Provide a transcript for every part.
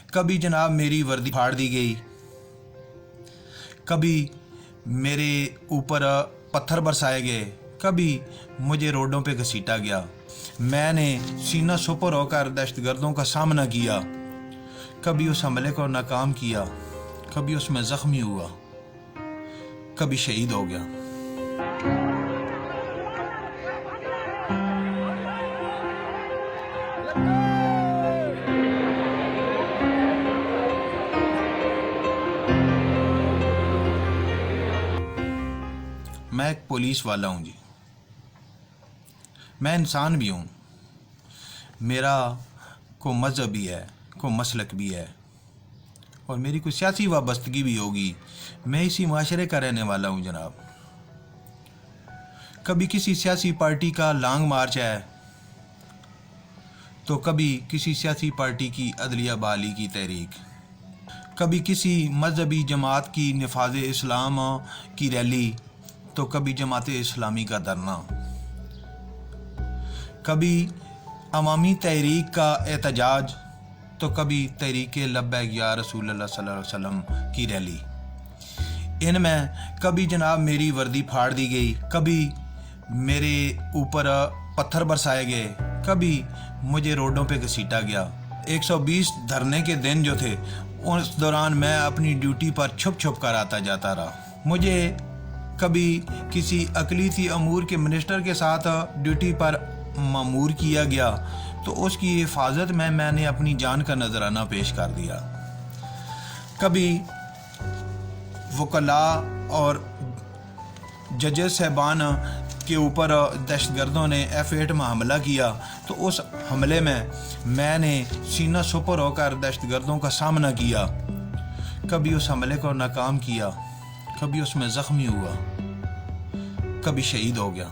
کبھی جناب میری وردی پھاڑ دی گئی، کبھی میرے اوپر پتھر برسائے گئے، کبھی مجھے روڈوں پہ گھسیٹا گیا، میں نے سینہ سپر ہو کر دہشت گردوں کا سامنا کیا، کبھی اس حملے کو ناکام کیا، کبھی اس میں زخمی ہوا، کبھی شہید ہو گیا۔ میں ایک پولیس والا ہوں جی، میں انسان بھی ہوں، میرا کوئی مذہب بھی ہے، کوئی مسلک بھی ہے، اور میری کوئی سیاسی وابستگی بھی ہوگی۔ میں اسی معاشرے کا رہنے والا ہوں جناب۔ کبھی کسی سیاسی پارٹی کا لانگ مارچ ہے تو کبھی کسی سیاسی پارٹی کی عدلیہ بحالی کی تحریک، کبھی کسی مذہبی جماعت کی نفاذ اسلام کی ریلی تو کبھی جماعت اسلامی کا دھرنا، کبھی عوامی تحریک کا احتجاج تو کبھی تحریک لبیک یا رسول اللہ صلی اللہ علیہ وسلم کی ریلی۔ ان میں کبھی جناب میری وردی پھاڑ دی گئی، کبھی میرے اوپر پتھر برسائے گئے، کبھی مجھے روڈوں پہ گھسیٹا گیا۔ 120 دھرنے کے دن جو تھے اس دوران میں اپنی ڈیوٹی پر چھپ چھپ کر آتا جاتا رہا۔ مجھے کبھی کسی اقلیتی امور کے منسٹر کے ساتھ ڈیوٹی پر مامور کیا گیا تو اس کی حفاظت میں نے اپنی جان کا نذرانہ پیش کر دیا۔ کبھی وکلاء اور ججز صاحبان کے اوپر دہشت گردوں نے F8 میں حملہ کیا تو اس حملے میں نے سینہ سپر ہو کر دہشت گردوں کا سامنا کیا، کبھی اس حملے کو ناکام کیا، کبھی اس میں زخمی ہوا، کبھی شہید ہو گیا۔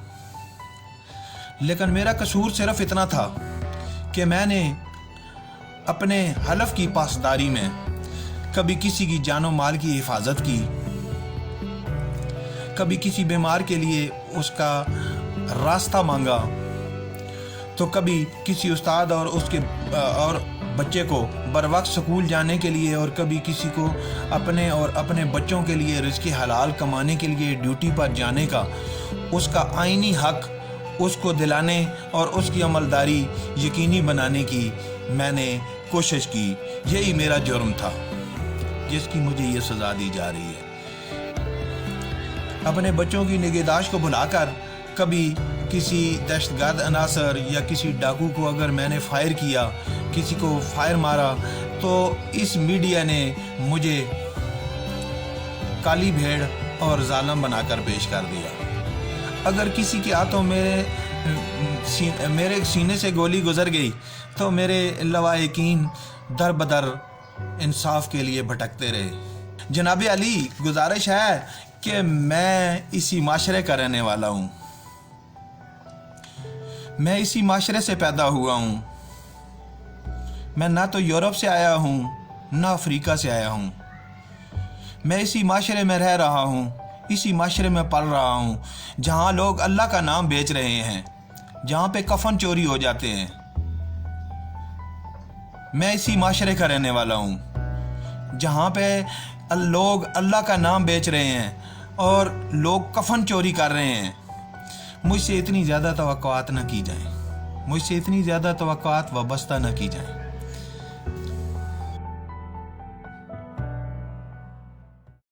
لیکن میرا قصور صرف اتنا تھا کہ میں نے اپنے حلف کی پاسداری میں کبھی کسی کی جان و مال کی حفاظت کی، کبھی کسی بیمار کے لیے اس کا راستہ مانگا، تو کبھی کسی استاد اور بچے کو بروقت سکول جانے کے لیے، اور کبھی کسی کو اپنے اور اپنے بچوں کے لیے رزق حلال کمانے کے لیے ڈیوٹی پر جانے کا اس کا آئینی حق اس کو دلانے اور اس کی عملداری یقینی بنانے کی میں نے کوشش کی۔ یہی میرا جرم تھا جس کی مجھے یہ سزا دی جا رہی ہے۔ اپنے بچوں کی نگہداشت کو بھلا کر کبھی کسی دہشت گرد عناصر یا کسی ڈاکو کو اگر میں نے فائر کیا، کسی کو فائر مارا، تو اس میڈیا نے مجھے کالی بھیڑ اور ظالم بنا کر پیش کر دیا۔ اگر کسی کے ہاتھوں میرے سینے سے گولی گزر گئی تو میرے لواحقین در بدر انصاف کے لیے بھٹکتے رہے۔ جناب علی، گزارش ہے کہ میں اسی معاشرے کا رہنے والا ہوں، میں اسی معاشرے سے پیدا ہوا ہوں، میں نہ تو یورپ سے آیا ہوں نہ افریقہ سے آیا ہوں، میں اسی معاشرے میں رہ رہا ہوں، اسی معاشرے میں پل رہا ہوں جہاں لوگ اللہ کا نام بیچ رہے ہیں، جہاں پہ کفن چوری ہو جاتے ہیں۔ میں اسی معاشرے کا رہنے والا ہوں جہاں پہ لوگ اللہ کا نام بیچ رہے ہیں اور لوگ کفن چوری کر رہے ہیں۔ مجھ سے اتنی زیادہ توقعات نہ کی جائیں، مجھ سے اتنی زیادہ توقعات وابستہ نہ کی جائیں۔